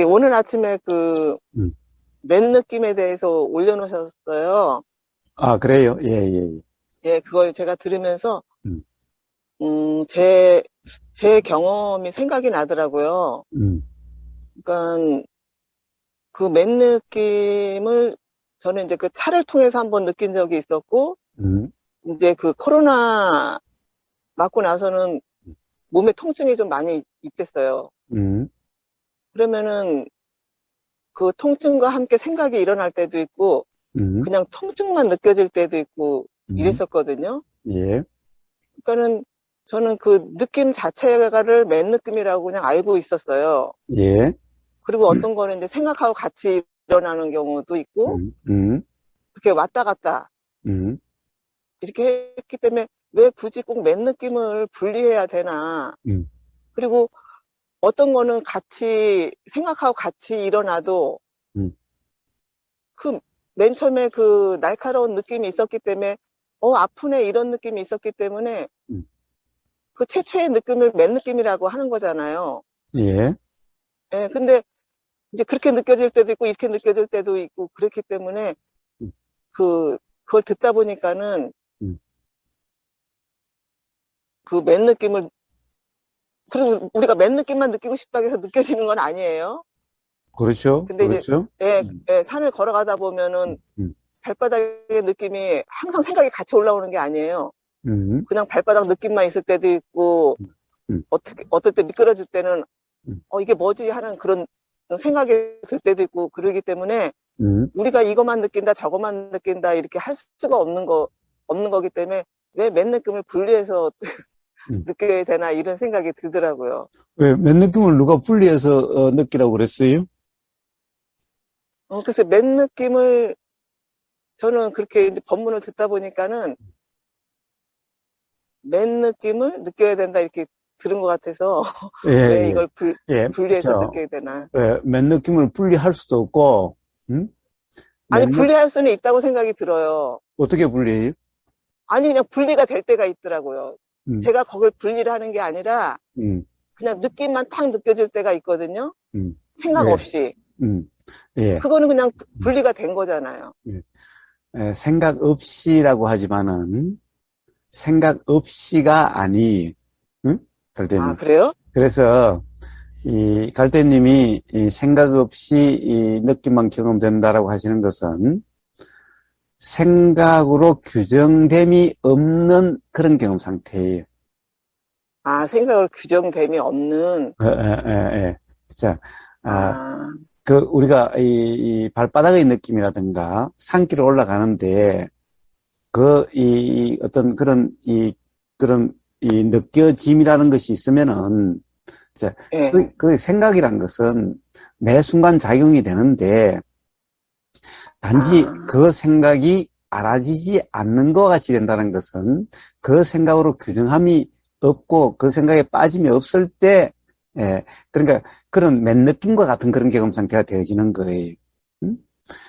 오늘 아침에 음. 맨 느낌에 대해서 올려놓으셨어요. 아, 그래요? 예, 예, 예. 예, 그걸 제가 들으면서, 음, 음, 제, 제 경험이 생각이 나더라고요. 음, 그러니까 그 맨 느낌을 저는 이제 그 차를 통해서 한번 느낀 적이 있었고, 음, 이제 그 코로나 맞고 나서는 몸에 통증이 좀 많이 있댔어요. 음, 그러면은 그 통증과 함께 생각이 일어날 때도 있고, 음, 그냥 통증만 느껴질 때도 있고 음, 이랬었거든요. 예, 그러니까는 저는 그 느낌 자체를 맨 느낌이라고 그냥 알고 있었어요. 예, 그리고 어떤 거는 이제 생각하고 같이 일어나는 경우도 있고, 음, 음, 이렇게 왔다 갔다 음, 이렇게 했기 때문에 왜 굳이 꼭 맨 느낌을 분리해야 되나. 음, 그리고 어떤 거는 같이 생각하고 같이 일어나도 음, 그 맨 처음에 그 날카로운 느낌이 있었기 때문에 아프네 이런 느낌이 있었기 때문에 음, 그 최초의 느낌을 맨 느낌이라고 하는 거잖아요. 예, 예, 근데 이제 그렇게 느껴질 때도 있고 이렇게 느껴질 때도 있고 그렇기 때문에 음, 그걸 듣다 보니까는 음. 그 맨 느낌을, 그리고 우리가 맨 느낌만 느끼고 싶다고 해서 느껴지는 건 아니에요. 그렇죠, 근데 이제 그렇죠. 예, 예, 산을 걸어가다 보면은 음, 발바닥의 느낌이 항상 생각이 같이 올라오는 게 아니에요. 음, 그냥 발바닥 느낌만 있을 때도 있고 음, 어떨 때 미끄러질 때는 음, 이게 뭐지 하는 그런 생각이 들 때도 있고 그러기 때문에 음, 우리가 이것만 느낀다, 저것만 느낀다, 이렇게 할 수가 없는 거기 때문에 왜 맨 느낌을 분리해서 음. 느껴야 되나, 이런 생각이 들더라고요. 왜, 맨 느낌을 누가 분리해서 느끼라고 그랬어요? 그래서 맨 느낌을, 저는 그렇게 이제 법문을 듣다 보니까는 맨 느낌을 느껴야 된다, 이렇게 들은 것 같아서, 예, 왜 예, 이걸 예. 분리해서 느껴야 되나. 왜, 맨 느낌을 분리할 수도 없고, 음? 아니, 맨 느, 분리할 수는 있다고 생각이 들어요. 어떻게 분리해요? 아니, 그냥 분리가 될 때가 있더라고요. 음, 제가 거길 분리를 하는 게 아니라, 음, 그냥 느낌만 탁 느껴질 때가 있거든요. 음, 생각 예, 없이. 음, 예. 그거는 그냥 음, 분리가 된 거잖아요. 예. 생각 없이라고 하지만은 생각 없이가 아니, 응? 아, 갈대님. 그래요? 그래서 이 갈대님이 이 생각 없이 이 느낌만 경험된다라고 하시는 것은 생각으로 규정됨이 없는 그런 경험 상태예요. 아, 생각을 규정됨이 없는, 예. 자, 아, 아, 우리가 이 발바닥의 느낌이라든가 산길을 올라가는데 어떤 그런, 이 느껴짐이라는 것이 있으면은, 자, 예. 그 생각이란 것은 매 순간 작용이 되는데, 단지 아, 그 생각이 알아지지 않는 것 같이 된다는 것은 그 생각으로 규정함이 없고 그 생각에 빠짐이 없을 때, 그러니까 그런 맨 느낌과 같은 그런 경험 상태가 되어지는 거예요. 음?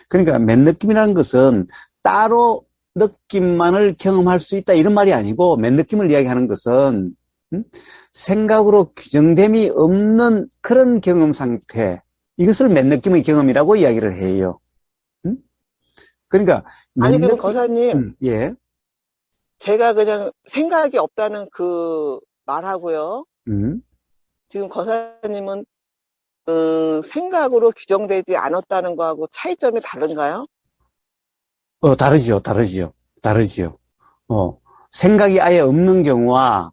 그러니까 맨 느낌이라는 것은 따로 느낌만을 경험할 수 있다 이런 말이 아니고 맨 느낌을 이야기하는 것은 음? 생각으로 규정됨이 없는 그런 경험 상태 이것을 맨 느낌의 경험이라고 이야기를 해요. 음? 그러니까 아니, 맨 그럼 느낌 거사님, 예. 제가 그냥 생각이 없다는 그 말하고요. 음. 지금 거사님은, 생각으로 규정되지 않았다는 거하고 차이점이 다른가요? 다르지요. 어, 생각이 아예 없는 경우와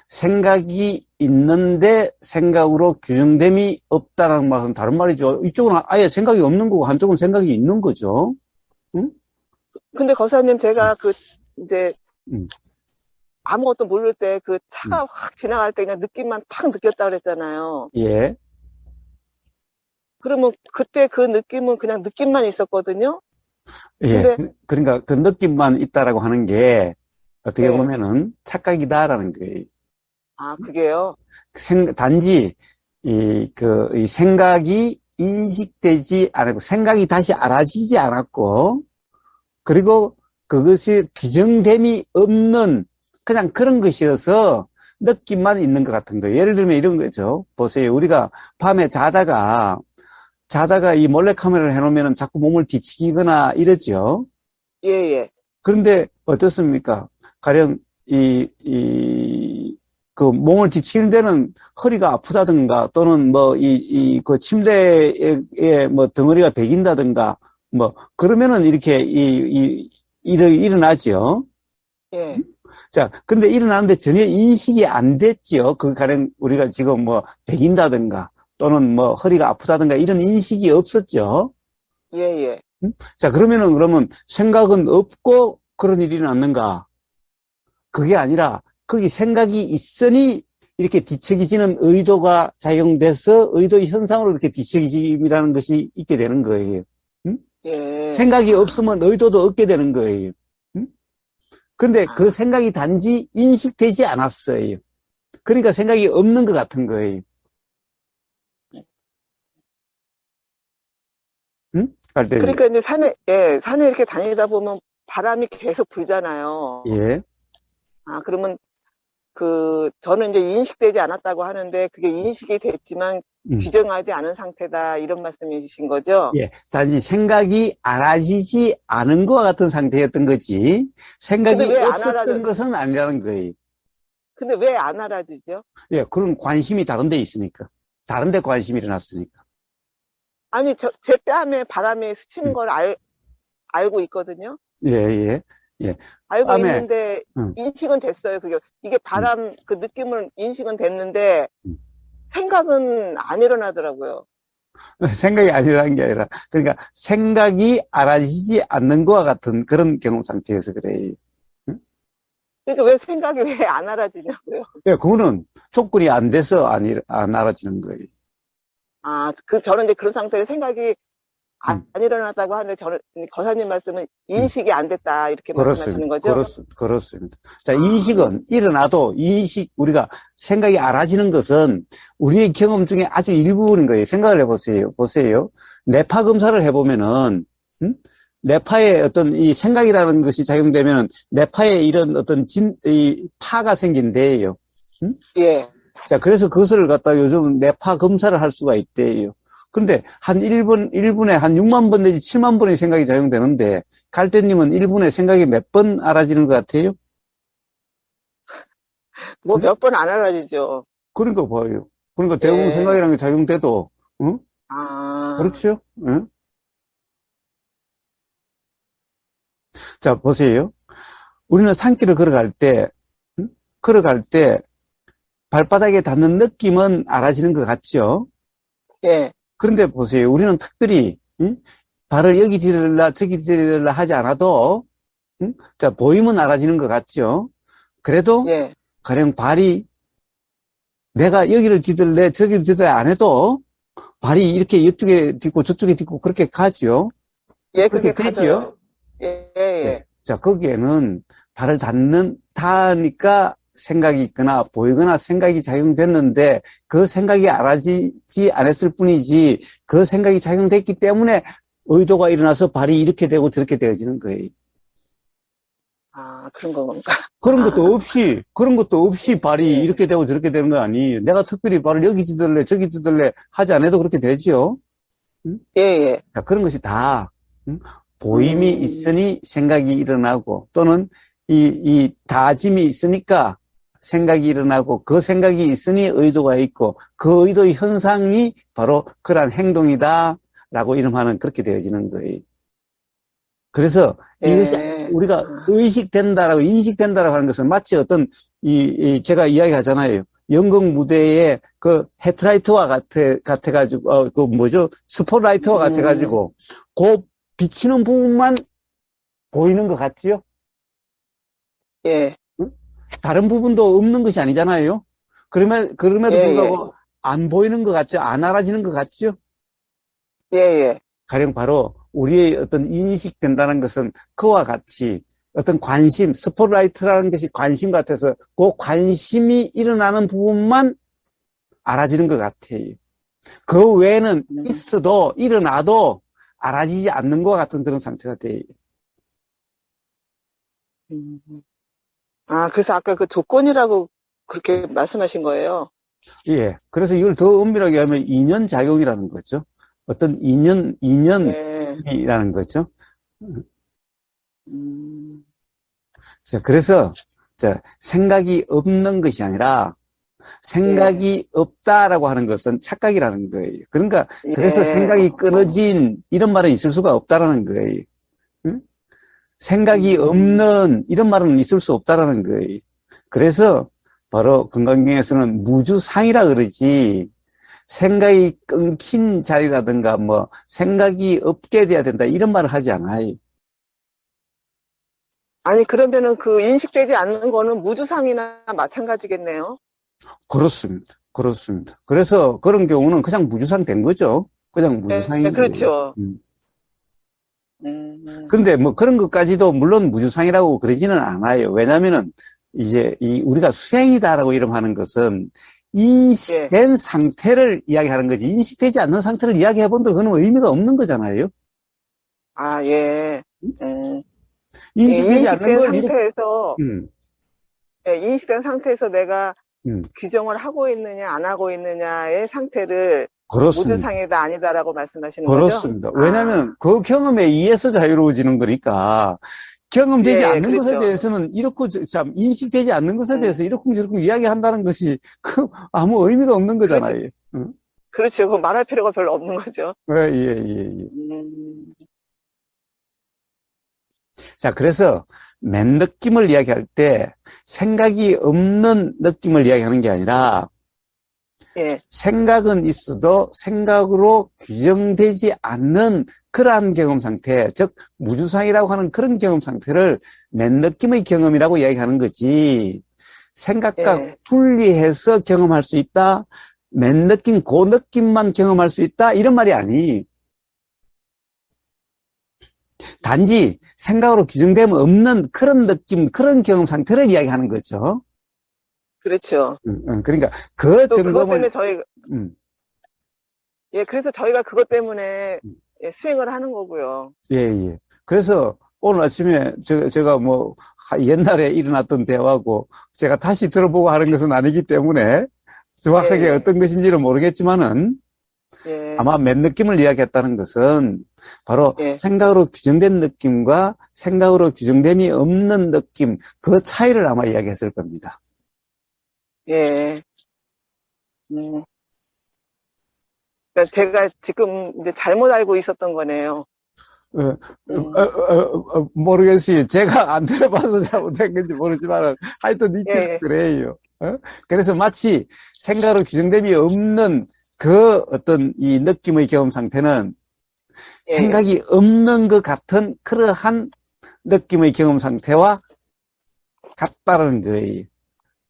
생각이 있는데 생각으로 규정됨이 없다라는 말은 다른 말이죠. 이쪽은 아예 생각이 없는 거고 한쪽은 생각이 있는 거죠. 응? 근데 거사님, 제가 이제 음, 아무것도 모를 때 그 음. 차가 확 지나갈 때 그냥 느낌만 탁 느꼈다 그랬잖아요. 예, 그러면 그때 그 느낌은 그냥 느낌만 있었거든요. 예. 근데, 그러니까 그 느낌만 있다라고 하는 게 어떻게 예. 보면은 착각이다라는 거예요. 아, 그게요? 단지 이 생각이 인식되지 않았고 생각이 다시 알아지지 않았고 그리고 그것이 규정됨이 없는 그냥 그런 것이어서 느낌만 있는 것 같은 거예요. 예를 들면 이런 거죠. 보세요. 우리가 밤에 자다가 이 몰래카메라를 해놓으면 자꾸 몸을 뒤척이거나 이러죠. 예, 예. 그런데 어떻습니까? 가령 그 몸을 뒤치는 데는 허리가 아프다든가 또는 뭐 그 침대에 뭐 덩어리가 베긴다든가 뭐 그러면은 이렇게 일어나죠. 예. 자, 근데 일어나는데 전혀 인식이 안 됐죠. 그 가령 우리가 지금 뭐 베긴다든가 또는 뭐 허리가 아프다든가 이런 인식이 없었죠. 예, 예. 자, 그러면 생각은 없고 그런 일이 일어났는가? 그게 아니라 거기 생각이 있으니 이렇게 뒤척이지는 의도가 작용돼서 의도의 현상으로 이렇게 뒤척이짐이라는 것이 있게 되는 거예요. 예. 생각이 없으면 의도도 없게 되는 거예요. 그런데 그 생각이 단지 인식되지 않았어요. 그러니까 생각이 없는 것 같은 거예요. 갈대님. 그러니까 이제 산에 이렇게 다니다 보면 바람이 계속 불잖아요. 예. 그러면 저는 이제 인식되지 않았다고 하는데 그게 인식이 됐지만 규정하지 않은 상태다 이런 말씀이신 거죠? 예. 단지 생각이 알아지지 않은 것과 같은 상태였던 거지, 생각이 근데 왜 안 없었던 것은 아니라는 거예요. 근데 왜 안 알아지죠? 예. 그런 관심이 다른 데 있으니까. 다른 데 관심이 일어났으니까. 아니, 제 뺨에 바람이 스치는 걸 알고 있거든요? 예, 예, 예. 알고 뺨에, 있는데 인식은 됐어요. 이게 바람 그 느낌을 인식은 됐는데 생각은 안 일어나더라고요. 생각이 아니라는 게 아니라, 그러니까 생각이 알아지지 않는 것과 같은 그런 경험 상태에서 그래요. 그러니까 왜 생각이 왜 안 알아지냐고요? 예, 그거는 조건이 안 돼서 안 알아지는 거예요. 저는 이제 그런 상태로 생각이 안 음. 일어났다고 하는데 저는 거사님 말씀은 인식이 안 됐다 이렇게 말씀하시는 거죠? 그렇습니다. 자, 인식은 일어나도 우리가 생각이 알아지는 것은 우리의 경험 중에 아주 일부분인 거예요. 생각을 해보세요. 뇌파 검사를 해보면은, 뇌파에 어떤 이 생각이라는 것이 작용되면 뇌파에 이런 어떤 이 파가 생긴대요. 예. 자, 그래서 그것을 갖다 요즘 뇌파 검사를 할 수가 있대요. 근데 한 1분에 한 6만 번 내지 7만 번의 생각이 작용되는데, 갈대님은 1분에 생각이 몇 번 알아지는 것 같아요? 뭐 몇 번 안 알아지죠. 그러니까 봐요. 그러니까 대부분 예. 생각이라는 게 작용돼도, 응? 아, 그렇죠? 응? 자, 보세요. 우리는 산길을 응? 걸어갈 때 발바닥에 닿는 느낌은 알아지는 것 같죠? 예. 그런데 보세요. 우리는 특별히, 응? 발을 여기 디딜라 저기 디딜라 하지 않아도, 응? 자, 보이면 알아지는 것 같죠? 그래도 예. 가령 발이 내가 여기를 디딜래 저기를 디딜래 안 해도 발이 이렇게 이쪽에 딛고 저쪽에 딛고 그렇게 가죠. 예, 그렇게 그게 되지요. 가져요. 예, 예, 네. 예. 자, 거기에는 발을 닿으니까 생각이 있거나 보이거나 생각이 작용됐는데 그 생각이 알아지지 않았을 뿐이지 그 생각이 작용됐기 때문에 의도가 일어나서 발이 이렇게 되고 저렇게 되어지는 거예요. 그런 건가? 그런 것도 없이 발이 예. 이렇게 되고 저렇게 되는 거 아니에요. 내가 특별히 발을 여기 딛을래 저기 딛을래 하지 않아도 그렇게 되지요. 예, 예. 자, 그런 것이 다 보임이 있으니 생각이 일어나고 또는 이 다짐이 있으니까 생각이 일어나고 그 생각이 있으니 의도가 있고 그 의도의 현상이 바로 그러한 행동이다 라고 이름하는 그렇게 되어지는 거예요. 그래서 이것이 예. 우리가 의식된다라고 인식된다라고 하는 것은 마치 어떤 제가 이야기하잖아요. 연극 무대에 그 헤드라이트와 같아가지고 그 뭐죠? 스포트라이트와 같아가지고 그 비치는 부분만 보이는 것 같지요? 예. 응? 다른 부분도 없는 것이 아니잖아요. 그럼에도 예, 불구하고 안 보이는 것 같죠? 안 알아지는 것 같죠? 예, 예. 가령 바로 우리의 어떤 인식된다는 것은 그와 같이 어떤 관심, 스포트라이트라는 것이 관심 같아서 그 관심이 일어나는 부분만 알아지는 것 같아요. 그 외에는 있어도 일어나도 알아지지 않는 것 같은 그런 상태가 돼요. 그래서 아까 그 조건이라고 그렇게 말씀하신 거예요. 예. 그래서 이걸 더 엄밀하게 하면 인연작용이라는 거죠. 어떤 예. 인연이라는 거죠. 음, 자, 그래서, 자, 생각이 없는 것이 아니라, 예. 생각이 없다라고 하는 것은 착각이라는 거예요. 그러니까, 그래서 예. 생각이 끊어진, 이런 말은 있을 수가 없다라는 거예요. 응? 생각이 음, 없는, 이런 말은 있을 수 없다라는 거예요. 그래서, 바로 건강경에서는 무주상이라 그러지, 생각이 끊긴 자리라든가, 뭐, 생각이 없게 돼야 된다, 이런 말을 하지 않아요. 아니, 그러면은 그 인식되지 않는 거는 무주상이나 마찬가지겠네요. 그렇습니다. 그렇습니다. 그래서 그런 경우는 그냥 무주상 된 거죠. 그냥 예, 무주상인 거예요. 그렇죠. 음. 음, 그런데 뭐 그런 것까지도 물론 무주상이라고 그러지는 않아요. 왜냐면은 이제 이 우리가 수행이다라고 이름하는 것은 예. 인식된 상태를 이야기하는 거지, 인식되지 않는 상태를 이야기해 본들 그건 의미가 없는 거잖아요. 아, 예. 음, 예, 인식되지 않는 걸 이렇게, 음, 인식된 상태에서 내가 음, 규정을 하고 있느냐, 안 하고 있느냐의 상태를 그렇습니다. 무주상이다, 아니다라고 말씀하시는 거죠? 그렇습니다. 아, 왜냐하면 그 경험에 의해서 자유로워지는 거니까 경험되지 예, 예, 않는 것에 그렇죠. 대해서는 이렇고 참 인식되지 않는 것에 음, 대해서 이렇쿵저렇쿵 이야기한다는 것이 그 아무 의미가 없는 그렇죠. 거잖아요. 응? 그렇죠. 그 말할 필요가 별로 없는 거죠. 예, 예, 예, 예. 음, 자, 그래서 맨 느낌을 이야기할 때 생각이 없는 느낌을 이야기하는 게 아니라 예, 생각은 있어도 생각으로 규정되지 않는 그러한 경험 상태, 즉 무주상이라고 하는 그런 경험 상태를 맨 느낌의 경험이라고 이야기하는 거지. 생각과 예, 분리해서 경험할 수 있다. 맨 느낌, 그 느낌만 경험할 수 있다. 이런 말이 아니. 단지 생각으로 규정되면 없는 그런 느낌, 그런 경험 상태를 이야기하는 거죠. 그렇죠. 그러니까 그 또 그것 점검을, 때문에 저희, 음, 예, 그래서 저희가 그것 때문에 음. 예, 수행을 하는 거고요. 예, 예. 그래서 오늘 아침에 제가 뭐 옛날에 일어났던 대화고 제가 다시 들어보고 하는 것은 아니기 때문에 예, 정확하게 예, 어떤 것인지는 모르겠지만은 예, 아마 맨 느낌을 이야기했다는 것은 바로 예, 생각으로 규정된 느낌과 생각으로 규정됨이 없는 느낌, 그 차이를 아마 이야기했을 겁니다. 예. 음. 그러니까 제가 지금 이제 잘못 알고 있었던 거네요. 어, 음, 모르겠어요. 제가 안 들어봐서 잘못한 건지 모르지만 하여튼 예, 이치는 예, 그래요. 그래서 마치 생각으로 규정됨이 없는 그 어떤 이 느낌의 경험 상태는 예, 예. 생각이 없는 것 같은 그러한 느낌의 경험 상태와 같다는 거예요.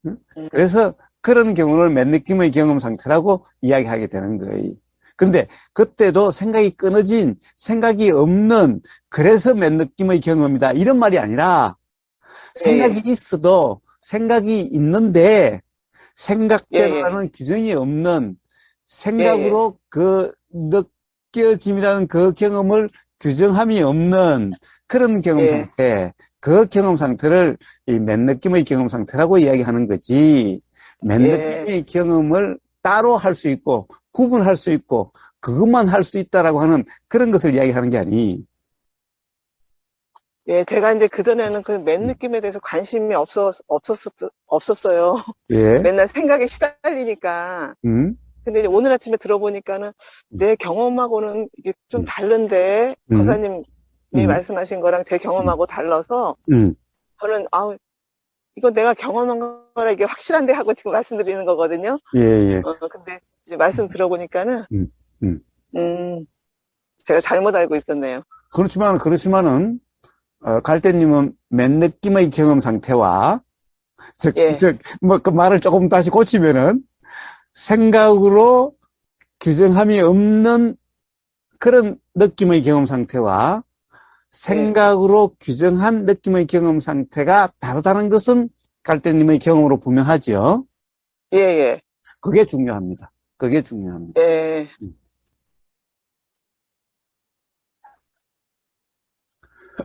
응? 음, 그래서 그런 경우를 맨 느낌의 경험 상태라고 이야기하게 되는 거예요. 그런데 그때도 생각이 끊어진, 생각이 없는, 그래서 맨 느낌의 경험이다, 이런 말이 아니라 예, 예, 생각이 있어도 생각이 있는데 예, 예, 생각대로라는 규정이 없는, 예, 예, 생각으로 그 느껴짐이라는 그 경험을 규정함이 없는 그런 경험 예, 상태, 그 경험 상태를 이 맨 느낌의 경험 상태라고 이야기하는 거지. 맨 예, 느낌의 경험을 따로 할 수 있고 구분할 수 있고 그것만 할 수 있다라고 하는 그런 것을 이야기하는 게 아니. 예. 제가 이제 그전에는 그 맨 느낌에 대해서 관심이 없었어요. 예, 맨날 생각에 시달리니까. 음, 근데 이제 오늘 아침에 들어보니까는 내 경험하고는 이게 좀 음, 다른데, 음, 거사님이 음, 말씀하신 거랑 제 음, 경험하고 달라서 음. 저는, 이거 내가 경험한 거라 이게 확실한데 하고 지금 말씀드리는 거거든요. 예, 예, 근데 이제 말씀 들어보니까는, 음, 음. 음, 제가 잘못 알고 있었네요. 그렇지만은, 갈대님은 맨 느낌의 경험 상태와, 예, 뭐, 그 말을 조금 다시 고치면은, 생각으로 규정함이 없는 그런 느낌의 경험 상태와, 예, 생각으로 규정한 느낌의 경험 상태가 다르다는 것은 갈대님의 경험으로 분명하죠. 예, 예, 그게 중요합니다. 그게 중요합니다. 예. 음.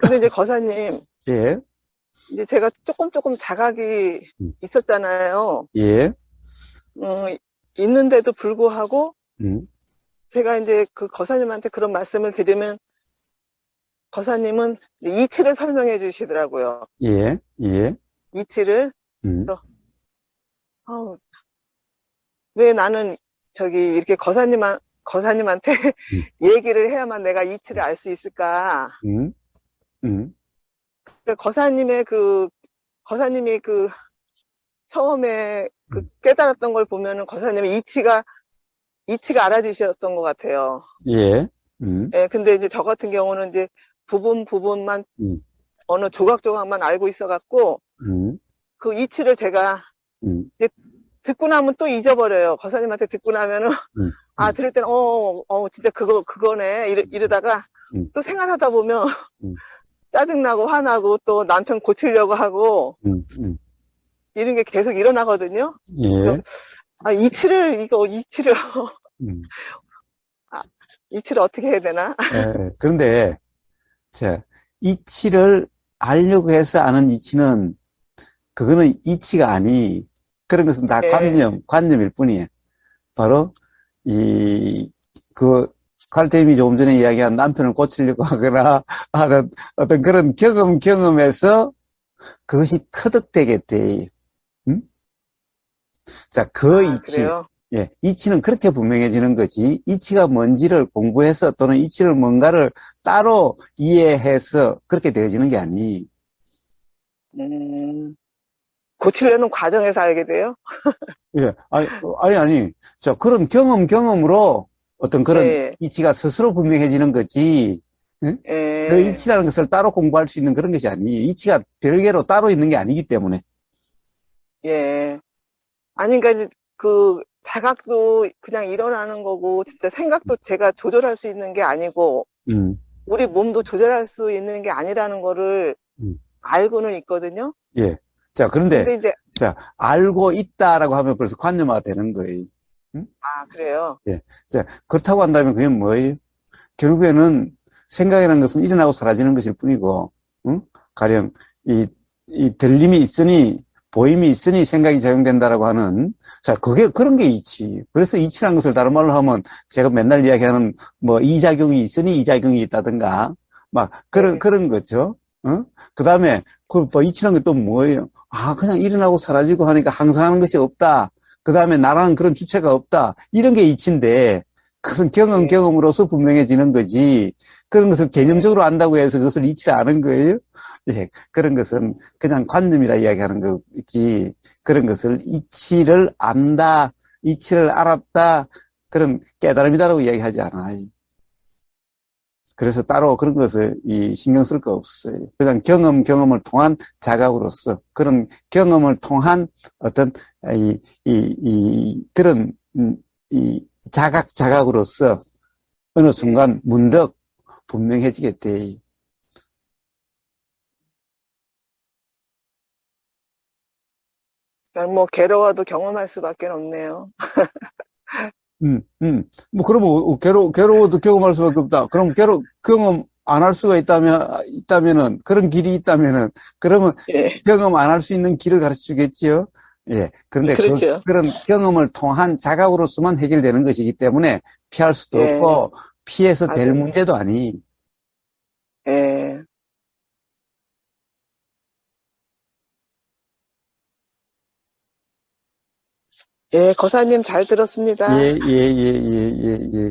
근데 이제 거사님, 예, 이제 제가 조금 자각이 음. 있었잖아요. 예, 있는데도 불구하고 음, 제가 이제 그 거사님한테 그런 말씀을 드리면 거사님은 이제 이치를 설명해 주시더라고요. 예, 예, 이치를. 음, 그래서 아우, 왜 나는 저기 이렇게 거사님한테 음, 얘기를 해야만 내가 이치를 알 수 있을까? 음, 음, 그 거사님이 그 처음에 그 음. 깨달았던 걸 보면은 거사님의 이치가 알아지셨던 것 같아요. 예, 음, 예, 근데 이제 저 같은 경우는 이제 부분만 음, 어느 조각조각만 알고 있어갖고 음, 그 이치를 제가 음, 이제 듣고 나면 또 잊어버려요. 거사님한테 듣고 나면은 음, 아, 들을 때는 진짜 그거네 이러다가 음, 또 생활하다 보면 음, 짜증나고 화나고 또 남편 고치려고 하고 음. 이런 게 계속 일어나거든요. 그래서 예, 아, 이치를 음. 아, 이치를 어떻게 해야 되나? 그런데, 자, 이치를 알려고 해서 아는 이치는, 그거는 이치가 아니, 그런 것은 다 예, 관념일 뿐이에요. 바로, 이, 그, 칼tem이 조금 전에 이야기한 남편을 고치려고 하거나 하는 어떤 그런 경험에서 그것이 터득되게 돼. 음? 자, 그 아, 이치. 그래요. 예, 이치는 그렇게 분명해지는 거지. 이치가 뭔지를 공부해서 또는 이치를 뭔가를 따로 이해해서 그렇게 되어지는 게 아니. 음, 고치려는 과정에서 알게 돼요. 예, 아니. 자, 그런 경험으로 어떤 그런 예, 이치가 스스로 분명해지는 거지. 예? 그 예, 이치라는 것을 따로 공부할 수 있는 그런 것이 아니. 이치가 별개로 따로 있는 게 아니기 때문에. 예. 아니, 그러니까 그 자각도 그냥 일어나는 거고, 진짜 생각도 제가 조절할 수 있는 게 아니고, 음, 우리 몸도 조절할 수 있는 게 아니라는 거를 음. 알고는 있거든요. 예. 자, 그런데, 근데 이제, 자, 알고 있다라고 하면 벌써 관념화가 되는 거예요. 음? 아, 그래요. 예. 자, 그렇다고 한다면 그게 뭐예요? 결국에는 생각이라는 것은 일어나고 사라지는 것일 뿐이고, 응? 가령, 들림이 있으니, 보임이 있으니 생각이 작용된다라고 하는, 자, 그런 게 이치. 그래서 이치라는 것을 다른 말로 하면 제가 맨날 이야기하는 뭐 이작용이 있으니 이작용이 있다든가, 막 네, 그런 거죠. 어? 그 다음에, 뭐 이치라는 게 또 뭐예요? 아, 그냥 일어나고 사라지고 하니까 항상 하는 것이 없다. 그 다음에 나라는 그런 주체가 없다. 이런 게 이치인데, 그것은 예, 경험으로서 분명해지는 거지. 그런 것을 예. 개념적으로 안다고 해서 그것을 이치를 아는 거예요? 예, 그런 것은 그냥 관념이라 이야기하는 거지. 그런 것을 이치를 안다, 이치를 알았다, 그런 깨달음이다라고 이야기하지 않아요. 그래서 따로 그런 것을 신경 쓸 거 없어요. 그냥 경험을 통한 자각으로서 그런 경험을 통한 어떤 그런 자각으로서 어느 예. 순간 문득 분명해지게 돼. 그러니까 뭐 괴로워도 경험할 수밖에 없네요. 뭐 그러면 괴로워도 경험할 수밖에 없다. 그럼 경험 안 할 수가 있다면은 그런 길이 있다면은 그러면 예, 경험 안 할 수 있는 길을 가르쳐 주겠지요. 예. 그런데 그렇죠. 그런 경험을 통한 자각으로서만 해결되는 것이기 때문에 피할 수도 예, 없고 피해서 될 맞아요. 문제도 아니. 예, 예, 거사님 잘 예, 들었습니다. 예, 예, 예, 예, 예.